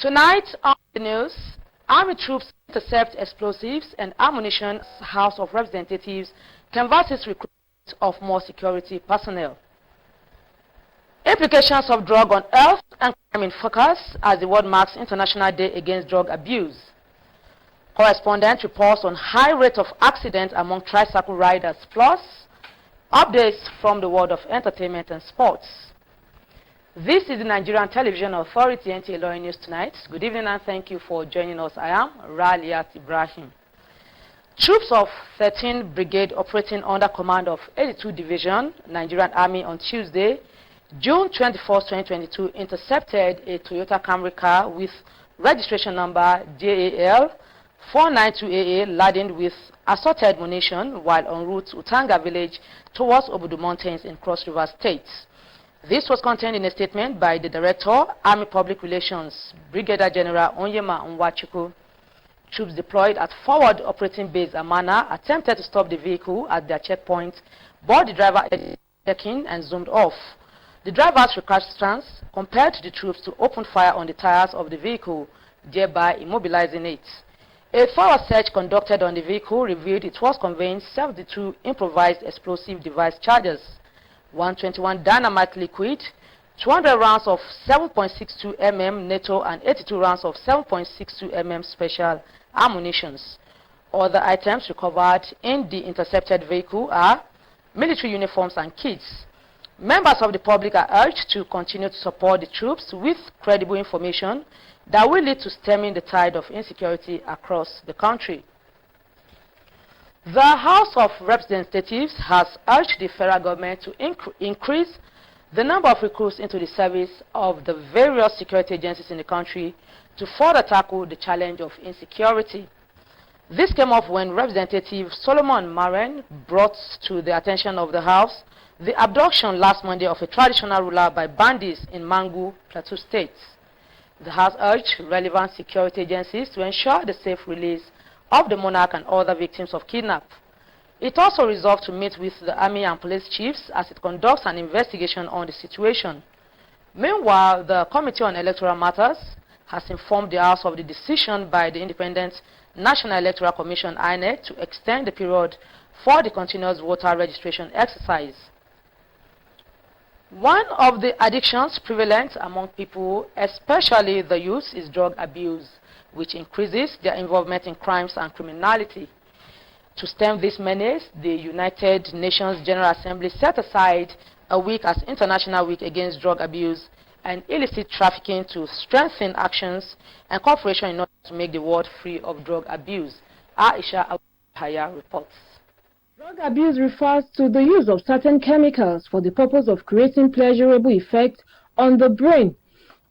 Tonight on the news, Army troops intercept explosives and ammunition. House of Representatives canvasses recruitment of more security personnel. Implications of drug on health and crime in focus as the world marks International Day Against Drug Abuse. Correspondent reports on high rate of accident among tricycle riders, plus updates from the world of entertainment and sports. This is the Nigerian Television Authority, NTA ILORIN NewsTonight. Good evening and thank you for joining us. I am Raliat Ibrahim. Troops of 13th Brigade operating under command of 82 Division, Nigerian Army on Tuesday, June 24, 2022, intercepted a Toyota Camry car with registration number JAL 492AA laden with assorted munition while en route to Utanga village towards Obudu Mountains in Cross River State. This was contained in a statement by the Director, Army Public Relations, Brigadier General Onyema Nwachukwu. Troops deployed at Forward Operating Base Amana attempted to stop the vehicle at their checkpoint, but the driver checked in and zoomed off. The driver's recalcitrance compelled the troops to open fire on the tires of the vehicle, thereby immobilizing it. A thorough search conducted on the vehicle revealed it was conveying 72 improvised explosive device charges, 121 dynamite liquid, 200 rounds of 7.62 mm NATO and 82 rounds of 7.62 mm special ammunitions. Other items recovered in the intercepted vehicle are military uniforms and kits. Members of the public are urged to continue to support the troops with credible information that will lead to stemming the tide of insecurity across the country. The House of Representatives has urged the federal government to increase the number of recruits into the service of the various security agencies in the country to further tackle the challenge of insecurity. This came up when Representative Solomon Maren brought to the attention of the House the abduction last Monday of a traditional ruler by bandits in Mangu, Plateau State. The House urged relevant security agencies to ensure the safe release of the monarch and other victims of kidnap. It also resolved to meet with the army and police chiefs as it conducts an investigation on the situation. Meanwhile, the Committee on Electoral Matters has informed the House of the decision by the Independent National Electoral Commission (INEC) to extend the period for the continuous voter registration exercise. One of the addictions prevalent among people, especially the youth, is drug abuse, which increases their involvement in crimes and criminality. To stem this menace, the United Nations General Assembly set aside a week as International Week Against Drug Abuse and Illicit Trafficking to strengthen actions and cooperation in order to make the world free of drug abuse. Aisha Haya reports. Drug abuse refers to the use of certain chemicals for the purpose of creating pleasurable effects on the brain,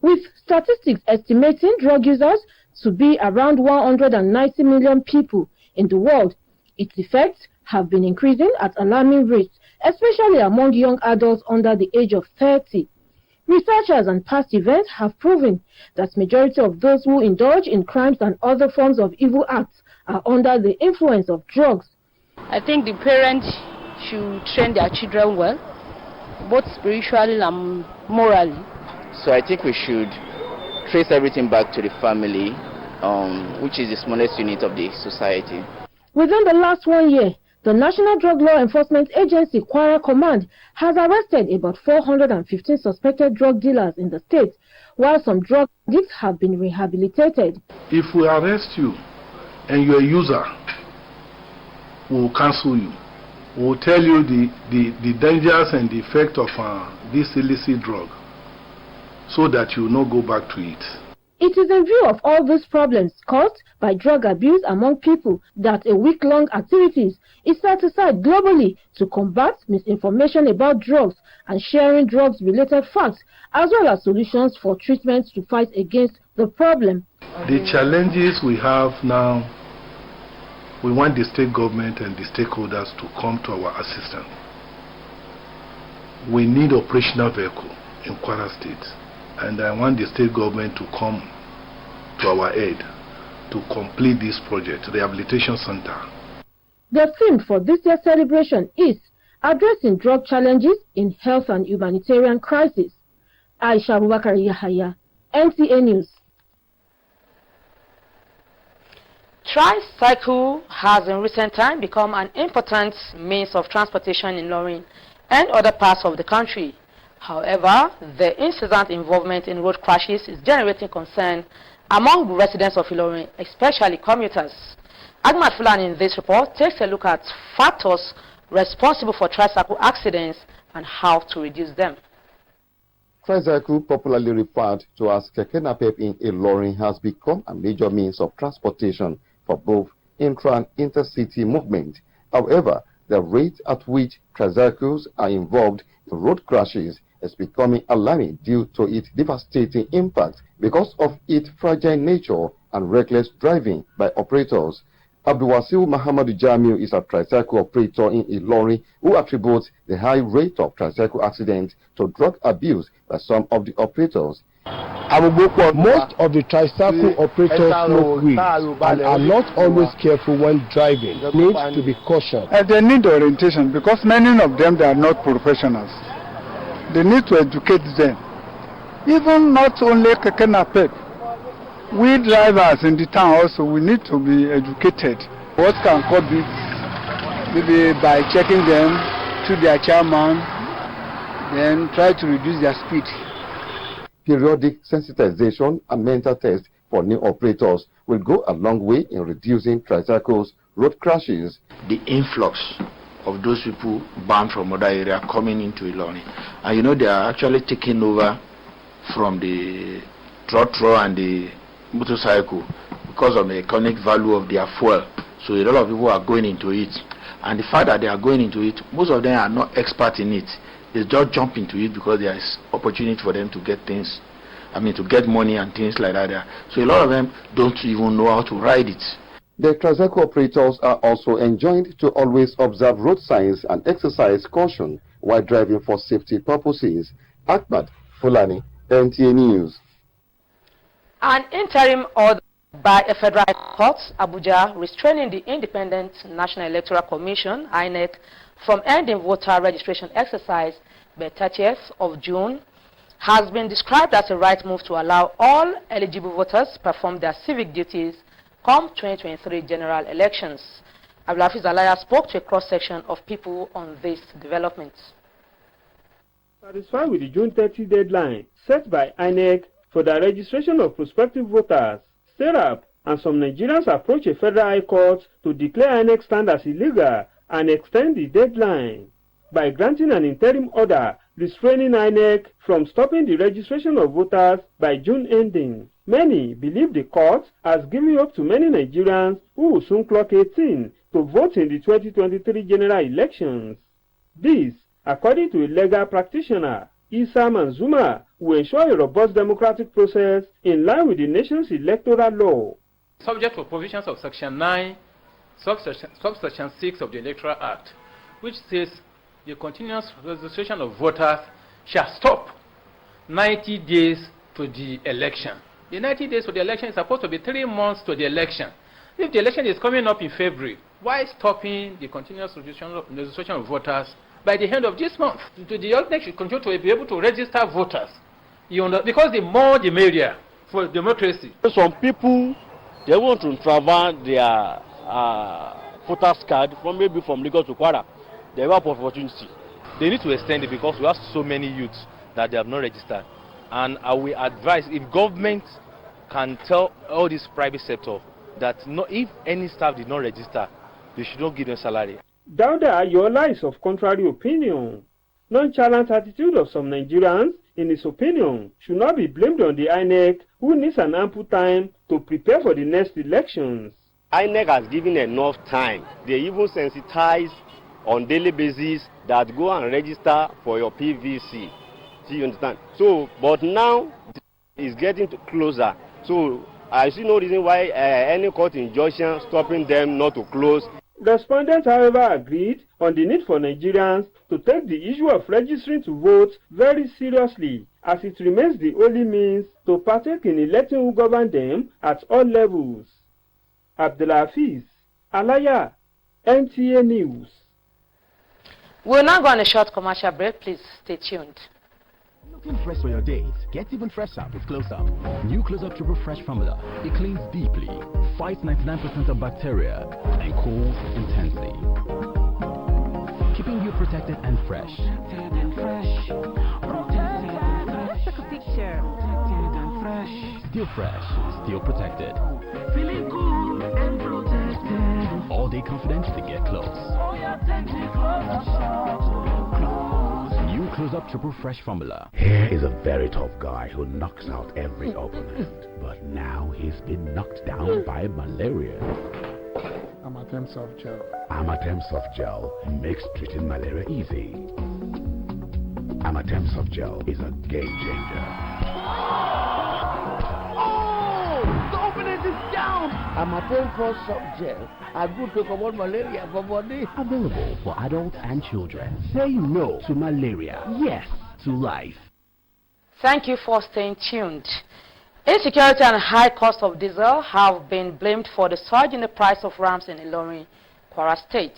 with statistics estimating drug users to be around 190 million people in the world. Its effects have been increasing at alarming rates, especially among young adults under the age of 30. Researchers and past events have proven that majority of those who indulge in crimes and other forms of evil acts are under the influence of drugs. I think the parents should train their children well, both spiritually and morally. So I think we should trace everything back to the family, which is the smallest unit of the society. Within the last 1 year, the National Drug Law Enforcement Agency Kwara Command has arrested about 415 suspected drug dealers in the state, while some drug addicts have been rehabilitated. If we arrest you and you're a user, we will cancel you. We will tell you the dangers and the effect of this illicit drug so that you will not go back to it. It is in view of all these problems caused by drug abuse among people that a week-long activities is set aside globally to combat misinformation about drugs and sharing drugs-related facts, as well as solutions for treatments to fight against the problem. The challenges we have now, we want the state government and the stakeholders to come to our assistance. We need operational vehicle in Kwara State, and I want the state government to come to our aid to complete this project, Rehabilitation Center. The theme for this year's celebration is Addressing Drug Challenges in Health and Humanitarian Crisis. Aisha Abubakar Yahaya, NTA News. Tricycle has in recent time become an important means of transportation in Ilorin and other parts of the country. However, the incessant involvement in road crashes is generating concern among residents of Ilorin, especially commuters. Ahmad Fulani in this report takes a look at factors responsible for tricycle accidents and how to reduce them. Tricycle, popularly referred to as Keke Napep in Ilorin, has become a major means of transportation for both intra and intercity movement. However, the rate at which tricycles are involved in road crashes is becoming alarming due to its devastating impact because of its fragile nature and reckless driving by operators. Abdulwasil Muhammadu Jamiu is a tricycle operator in Ilorin who attributes the high rate of tricycle accidents to drug abuse by some of the operators. Most of the tricycle operators smoke weed and are not always careful when driving. Need to be cautioned. They need orientation because many of them, they are not professionals. They need to educate them. Even not only Keke Napep, we drivers in the town also, we need to be educated. What can cause this? Maybe by checking them to their chairman, then try to reduce their speed. Periodic sensitization and mental tests for new operators will go a long way in reducing tricycles' road crashes. The influx of those people bound from other areas coming into Ilorin, and you know they are actually taking over from the trotro and the motorcycle because of the economic value of their fuel. So a lot of people are going into it, and the fact that they are going into it, most of them are not expert in it. They just jump into it because there is opportunity for them to get things, to get money and things like that there. So a lot of them don't even know how to ride it. The tricycle operators are also enjoined to always observe road signs and exercise caution while driving for safety purposes. Ahmad Fulani, NTA News. An interim order by a federal court, Abuja, restraining the Independent National Electoral Commission, INEC, from ending voter registration exercise by 30th of June, has been described as a right move to allow all eligible voters perform their civic duties come 2023 general elections. Abdulafiz Alaya spoke to a cross-section of people on this development. Satisfied with the June 30 deadline set by INEC for the registration of prospective voters, STERAP and some Nigerians approach a federal high court to declare INEC stand as illegal and extend the deadline by granting an interim order restraining INEC from stopping the registration of voters by June ending. Many believe the court has given up to many Nigerians who will soon clock 18 to vote in the 2023 general elections. This, according to a legal practitioner, Isa Manzuma, will ensure a robust democratic process in line with the nation's electoral law. Subject to provisions of Section 9, Subsection 6 of the Electoral Act, which says the continuous registration of voters shall stop 90 days to the election. The 90 days to the election is supposed to be 3 months to the election. If the election is coming up in February, why stopping the continuous registration of voters by the end of this month? The INEC should continue to be able to register voters. Because the more the merrier for democracy. Some people, they want to travel their voters card maybe from Lagos to Kwara. They have opportunity. They need to extend it because we have so many youths that they have not registered. And I will advise, if government can tell all this private sector that if any staff did not register, they should not give them salary. Dauda Ayola is of contrary opinion. Nonchalant attitude of some Nigerians, in his opinion, should not be blamed on the INEC, who needs an ample time to prepare for the next elections. INEC has given enough time. They even sensitize on daily basis that go and register for your PVC. Do you understand? So, but now it's getting closer. So I see no reason why any court injunction stopping them not to close. Respondents, however, agreed on the need for Nigerians to take the issue of registering to vote very seriously, as it remains the only means to partake in electing who govern them at all levels. Abdulafiz Alaya, NTA News. We'll now go on a short commercial break. Please stay tuned. Something fresh for your days. Get even fresher with Close Up. New Close Up Triple Fresh formula. It cleans deeply, fights 99% of bacteria, and cools intensely, keeping you protected and fresh. Protected and fresh. Take a picture. Protected and fresh. Still fresh, still protected. Feeling cool and protected. All day confidence to get close. Oh yeah, take me close. New Close Up Triple Fresh formula. Here is a very tough guy who knocks out every opponent, but now he's been knocked down by malaria. Amatem Soft Gel. Amatem Soft Gel makes treating malaria easy. Amatem Soft Gel is a game changer. The opponent is down. Amatem Soft Gel are good to combat malaria for body. Available for adults and children. Say no to malaria. Yes to life. Thank you for staying tuned. Insecurity and high cost of diesel have been blamed for the surge in the price of rams in Ilorin, Kwara State.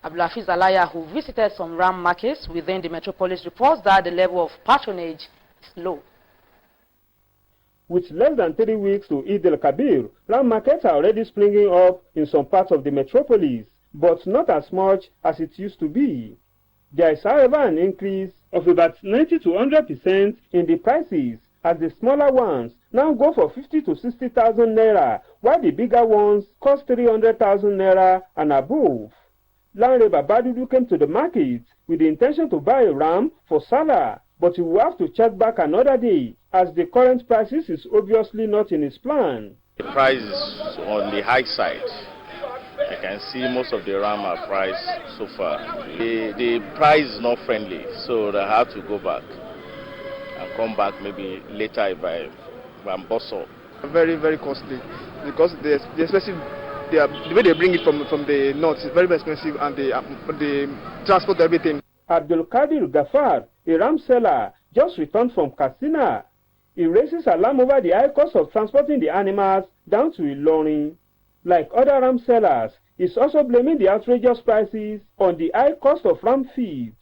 Abdulafiz Alaya, who visited some ram markets within the metropolis, reports that the level of patronage is low. With less than 3 weeks to Eid al-Kabir, ram markets are already springing up in some parts of the metropolis, but not as much as it used to be. There is, however, an increase of about 90 to 100% in the prices, as the smaller ones now go for 50 to 60,000 naira, while the bigger ones cost 300,000 naira and above. Lanre Babadudu came to the market with the intention to buy a ram for Salah, but he will have to check back another day, as the current prices is obviously not in his plan. The price is on the high side. I can see most of the ram are priced so far. The price is not friendly, so I have to go back and come back maybe later if I'm bosso. Very, very costly, because the expensive, the way they bring it from the north is very expensive, and the transport, everything. Abdul Qadir Gafar, a ram seller, just returned from Katsina. He raises alarm over the high cost of transporting the animals down to Ilorin. Like other ram sellers, he's also blaming the outrageous prices on the high cost of ram feeds.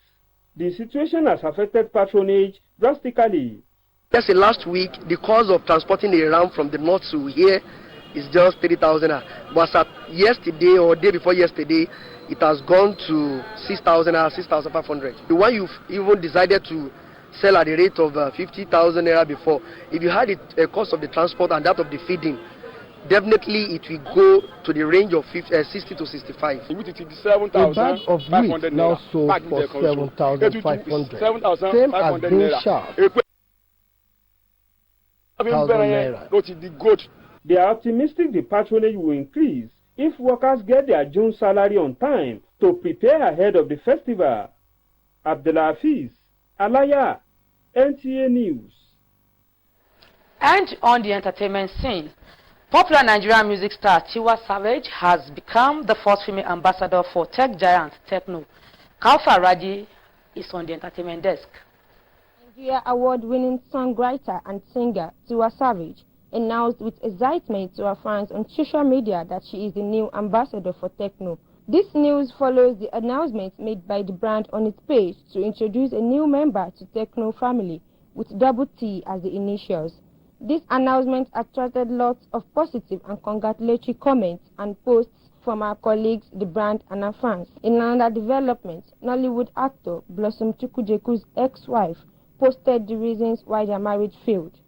The situation has affected patronage drastically. Just last week, the cost of transporting a ram from the north to here is just 3,000. But as yesterday or day before yesterday, it has gone to 6,000, 6,500. The one you've even decided to sell at the rate of 50,000 naira before, if you had a cost of the transport and that of the feeding, definitely it will go to the range of 60 to 65. A bag of wheat now sold for 7,500. Same as bean sharp. They are optimistic the patronage will increase if workers get their June salary on time to prepare ahead of the festival. Abdulafiz Alaya, NTA News. And on the entertainment scene, popular Nigerian music star Tiwa Savage has become the first female ambassador for tech giant Techno. Kaufa Raji is on the entertainment desk. Nigeria award-winning songwriter and singer Tiwa Savage announced with excitement to her fans on social media that she is the new ambassador for Techno. This news follows the announcement made by the brand on its page to introduce a new member to Techno family with double T as the initials. This announcement attracted lots of positive and congratulatory comments and posts from our colleagues, the brand, and our fans. In another development, Nollywood actor Blossom Chukujeku's ex-wife posted the reasons why their marriage failed.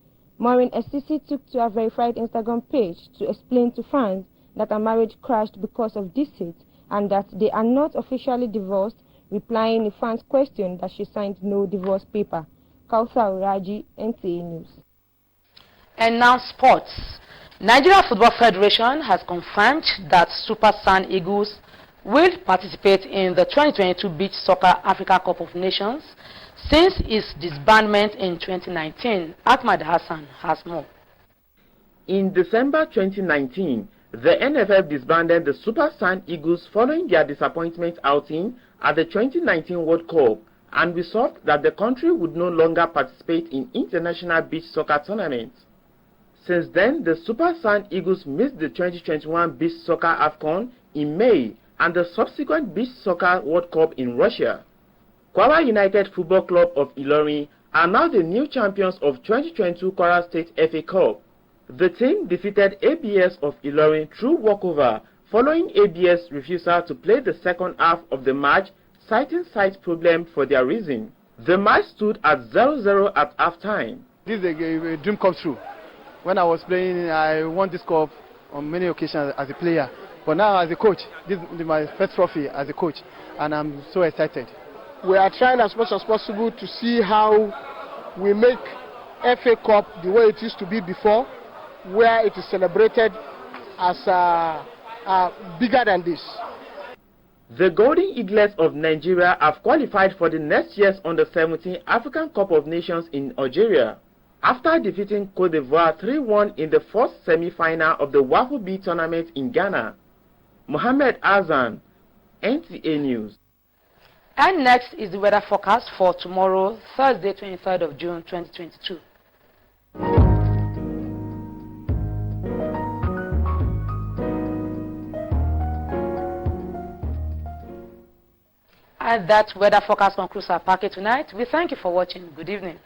Maureen Esisi took to her verified Instagram page to explain to fans that her marriage crashed because of deceit and that they are not officially divorced, replying a fan's question that she signed no divorce paper. Kausa Raji, NTA News. And now sports. Nigeria Football Federation has confirmed that Super Sand Eagles will participate in the 2022 Beach Soccer Africa Cup of Nations since its disbandment in 2019. Ahmad Hassan has more. In December 2019, the NFF disbanded the Super Sand Eagles following their disappointment outing at the 2019 World Cup and resolved that the country would no longer participate in international beach soccer tournaments. Since then, the Super Sand Eagles missed the 2021 Beach Soccer AFCON in May and the subsequent Beach Soccer World Cup in Russia. Kwara United Football Club of Ilorin are now the new champions of 2022 Kwara State FA Cup. The team defeated ABS of Ilorin through walkover following ABS' refusal to play the second half of the match, citing site problem for their reason. The match stood at 0-0 at halftime. This is a dream come true. When I was playing, I won this cup on many occasions as a player. But now as a coach, this is my first trophy as a coach, and I'm so excited. We are trying as much as possible to see how we make FA Cup the way it used to be before, where it is celebrated as bigger than this. The Golden Eaglets of Nigeria have qualified for the next year's Under-17 African Cup of Nations in Algeria, after defeating Cote d'Ivoire 3-1 in the first semi-final of the Wafu B tournament in Ghana. Mohamed Azan, NTA News. And next is the weather forecast for tomorrow, Thursday, 23rd of June, 2022. And that weather forecast concludes our package tonight. We thank you for watching. Good evening.